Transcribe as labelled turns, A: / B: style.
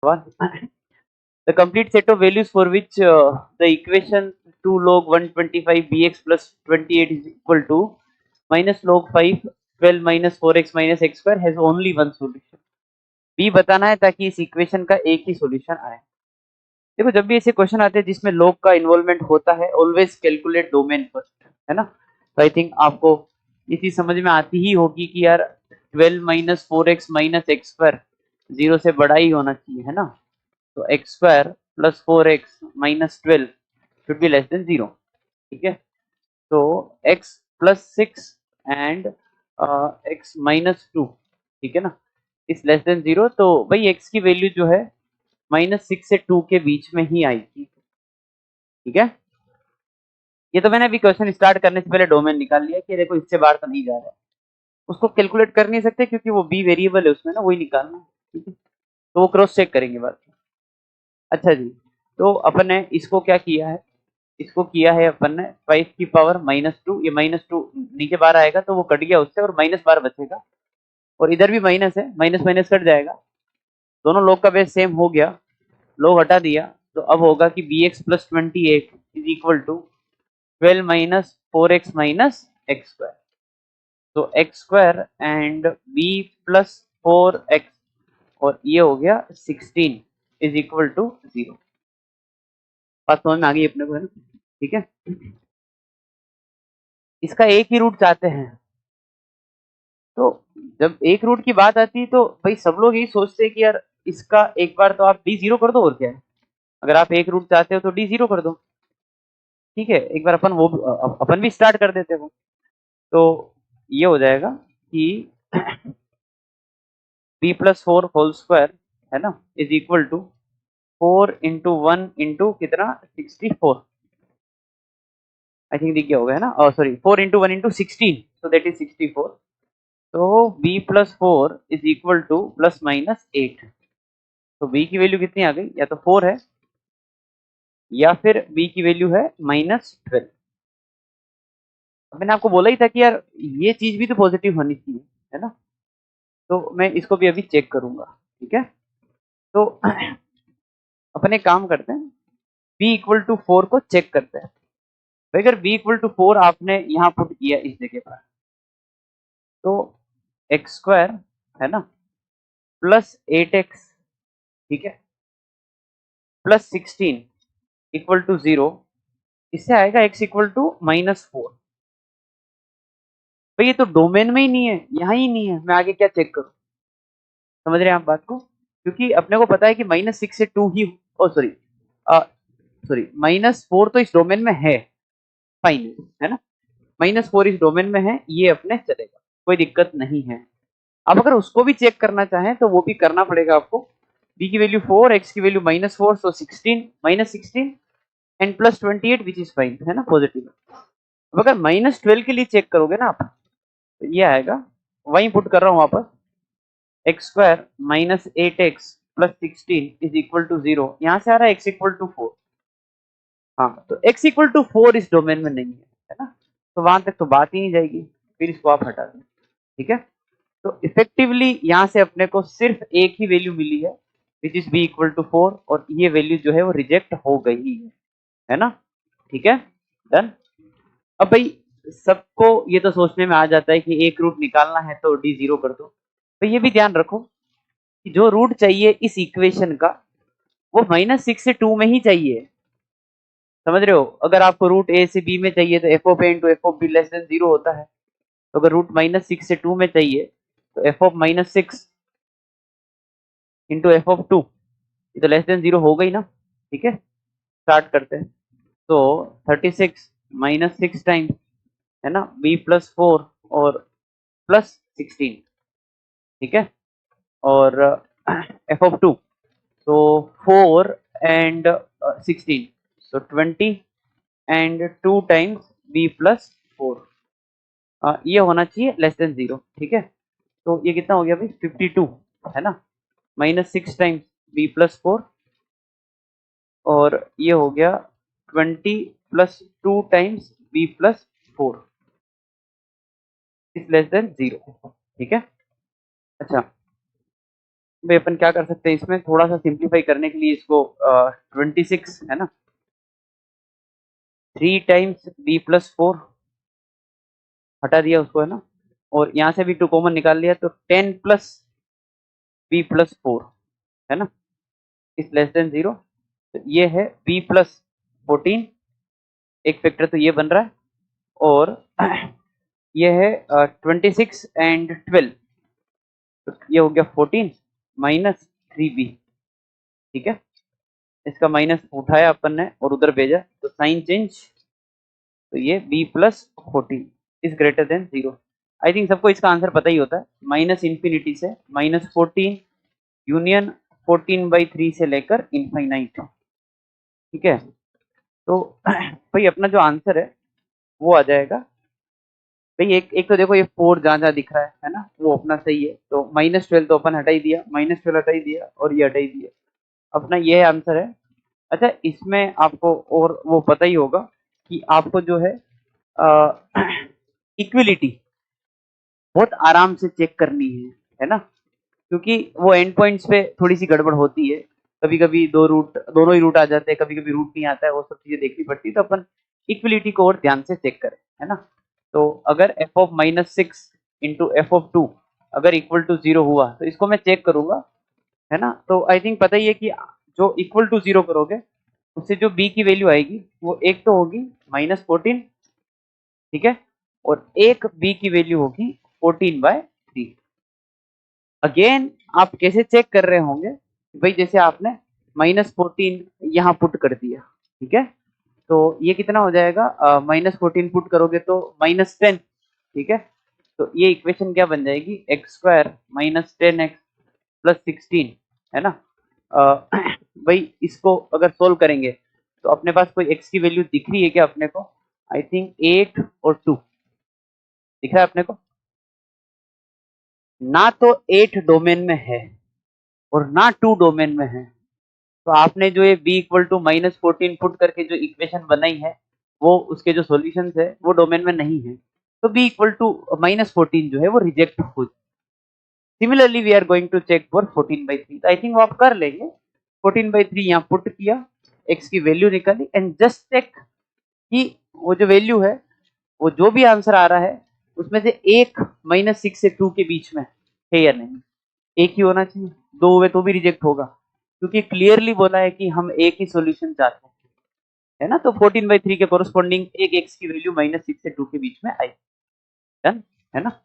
A: The complete set of values for which the equation 2 log 125 bx plus 28 is equal to minus log 5 12 minus 4x minus x square has only one solution. b बताना है ताकि इस equation का एक ही solution आए. देखो जब भी ऐसे क्वेश्चन आते हैं जिसमें log का इन्वॉल्वमेंट होता है ऑलवेज कैलकुलेट डोमेन फर्स्ट, है ना. तो आई थिंक आपको ये चीज समझ में आती ही होगी कि यार 12 minus 4x minus x square 0 से बड़ा ही होना चाहिए, है ना. तो x square plus 4x minus 12 should be less than 0. ठीक है. तो x plus 6 and x minus 2, ठीक है ना, इस लेस देन 0. तो भाई x की वैल्यू जो है -6 से 2 के बीच में ही आएगी. ठीक है. ये तो मैंने अभी क्वेश्चन स्टार्ट करने से पहले डोमेन निकाल लिया कि देखो इससे बाहर तो नहीं जा रहा है. उसको कैलकुलेट कर नहीं सकते क्योंकि वो b वेरिएबल है उसमें ना, वही निकालना है. ठीक है. तो वो क्रॉस चेक करेंगे बाद में. अच्छा जी. तो अपन ने इसको क्या किया है, इसको किया है अपन ने 5 की पावर -2. ये -2 नीचे बार आएगा तो वो कट गया उससे और माइनस बार बचेगा और इधर भी माइनस है, माइनस माइनस कट जाएगा. दोनों लोग का बेस सेम हो गया, लोग हटा दिया. तो अब होगा कि bx plus 28 is equal to 12 minus 4x minus x square. तो x square and b plus 4x और ये हो गया 16 इज इक्वल टू 0. बात समझ में आ गई अपने को, है ना. ठीक है. इसका एक ही रूट चाहते हैं. तो जब एक रूट की बात आती है तो भाई सब लोग यही सोचते हैं कि यार इसका एक बार तो आप डी जीरो कर दो और क्या है. अगर आप एक रूट चाहते हो तो डी जीरो कर दो. ठीक है. एक बार अपन वो अपन भी स्टार्ट कर देते हो. तो ये हो जाएगा कि b प्लस 4 होल स्क्वायर, है ना, is equal to 4 into 1 into कितना 64. आई थिंक दिख गया होगा, है ना. और sorry 4 into 1 into 16, so that is 64. तो b plus 4 is equal two plus minus 8. तो b की वैल्यू कितनी आ गई, या तो 4 है या फिर b की वैल्यू है -12. मैंने आपको बोला ही था कि यार ये चीज भी तो पॉजिटिव होनी चाहिए, है ना. तो मैं इसको भी अभी चेक करूंगा. ठीक है. तो अपन एक काम करते हैं, b इक्वल टू 4 को चेक करते हैं. भाई अगर b इक्वल टू 4 आपने यहाँ पुट किया इस जगह पर, तो एक्स स्क्वायर, है ना, प्लस 8x, ठीक है, प्लस 16 इक्वल टू 0. इससे आएगा x इक्वल टू -4. भाई ये तो डोमेन में ही नहीं है, यहाँ ही नहीं है, मैं आगे क्या चेक करूं. समझ रहे हैं आप बात को. क्योंकि अपने को पता है कि -6 से 2 ही, ओ सॉरी सॉरी -4 तो इस डोमेन में है, फाइन, है ना. -4 इस डोमेन में है, ये अपने चलेगा, कोई दिक्कत नहीं है. अब अगर उसको भी चेक करना चाहें तो वो भी करना पड़ेगा आपको. b की वैल्यू 4, x की value -4, so 16 -16 and plus 28 which is fine, है ना, पॉजिटिव. अब अगर -12 के लिए चेक करोगे ना आप, तो ये आएगा, वहीं पुट कर रहा हूँ वापस, x square minus 8x plus 16 is equal to 0. यहाँ से आ रहा है x इक्वल टू 4. हाँ, तो x इक्वल टू 4 इस डोमेन में नहीं है ना. तो वहां तक तो बात ही नहीं जाएगी, फिर इसको आप हटा दें. ठीक है. तो इफेक्टिवली यहाँ से अपने को सिर्फ एक ही वैल्यू मिली है which is b equal to 4, और ये वैल्यू जो है वो रिजेक्ट हो गई है ना. ठीक है. डन. अब भाई सबको ये तो सोचने में आ जाता है कि एक रूट निकालना है तो डी जीरो कर दो. तो ये भी ध्यान रखो कि जो रूट चाहिए इस इक्वेशन का वो -6 से 2 में ही चाहिए. समझ रहे हो. अगर आपको रूट ए से बी में चाहिए तो F of A into F of be less than 0 होता है. तो अगर रूट -6 से 2 में चाहिए तो F of -6 into F of 2, ये तो लेस देन 0 हो गई ना. ठीक है. स्टार्ट करते हैं. तो 36 -6 टाइम्स, है ना, b प्लस 4 और प्लस 16. ठीक है. और एफ ऑफ 2, तो 4 and 16, so 20 and 2 times b plus 4. ये होना चाहिए लेस देन 0. ठीक है. तो ये कितना हो गया भाई 52, है ना, -6 टाइम्स b प्लस 4 और ये हो गया 20 plus 2 times b plus 4 is less than 0. ठीक है. अच्छा, भाई अपन क्या कर सकते हैं इसमें, थोड़ा सा सिंप्लीफाई करने के लिए इसको 26 है ना, 3 टाइम्स बी प्लस 4 हटा दिया उसको है ना, और यहाँ से भी 2 कॉमन निकाल लिया तो 10 प्लस बी प्लस 4 है ना, इज लेस देन 0। तो ये है बी प्लस 14, एक फैक्टर तो ये बन रहा है, और ये है 26 एंड 12, तो ये हो गया 14 माइनस 3b। ठीक है, इसका माइनस उठाया अपन ने और उधर भेजा तो साइन चेंज, तो ये b plus 14 is greater than 0। I think सबको इसका आंसर पता ही होता है, माइनस इन्फिनिटी से माइनस 14 यूनियन 14/3 से लेकर इनफाइनाइट। ठीक है, तो भाई अपना जो आंसर है वो आ जाएगा, भाई एक एक तो देखो ये 4 जहाँ जहाँ दिख रहा है ना, वो अपना सही है, तो -12 तो अपन हटा ही दिया, -12 हटा ही दिया और ये हटा ही दिया, अपना ये आंसर है। अच्छा, इसमें आपको और वो पता ही होगा कि आपको जो है इक्विलिटी बहुत आराम से चेक करनी है ना, क्योंकि वो एंड पॉइंट्स पे थोड़ी सी गड़बड़ होती है, कभी कभी दोनों ही रूट आ जाते हैं, कभी कभी रूट नहीं आता है, वो सब चीजें देखनी पड़ती है, तो अपन इक्विलिटी को और ध्यान से चेक करें है ना। तो अगर f of -6 into F of 2 अगर इक्वल टू 0 हुआ तो इसको मैं चेक करूंगा है ना, तो आई थिंक पता ही है कि जो इक्वल टू 0 करोगे उससे जो b की वैल्यू आएगी वो एक तो होगी -14, ठीक है, और एक b की वैल्यू होगी 14/3। अगेन आप कैसे चेक कर रहे होंगे भाई, जैसे आपने -14 यहाँ पुट कर दिया, ठीक है, तो ये कितना हो जाएगा, -14 पुट करोगे तो -10, ठीक है, तो ये इक्वेशन क्या बन जाएगी, x² -10x प्लस 16 है ना। भाई इसको अगर सोल्व करेंगे तो अपने पास कोई x की वैल्यू दिख रही है क्या अपने को, आई थिंक 8 और 2 दिख रहा है अपने को ना, तो 8 डोमेन में है और ना 2 डोमेन में है, तो आपने जो ये b इक्वल टू -14 पुट करके जो इक्वेशन बनाई है वो उसके जो सॉल्यूशंस है वो डोमेन में नहीं है, तो b इक्वल टू -14 जो है वो रिजेक्ट हो। Similarly we are going to check for 14/3, तो आई थिंक वो आप कर लेंगे, 14/3 यहाँ पुट किया, x की वैल्यू निकाली एंड जस्ट चेक कि वो जो वैल्यू है वो जो भी आंसर आ रहा है उसमें से एक -6 से 2 के बीच में है या नहीं, एक ही होना चाहिए, दो हुए तो भी रिजेक्ट होगा, क्योंकि क्लियरली बोला है कि हम एक ही सॉल्यूशन चाहते हैं है ना, तो 14/3 के कोरस्पॉन्डिंग एक x की वैल्यू -6 से 2 के बीच में आई, डन है ना।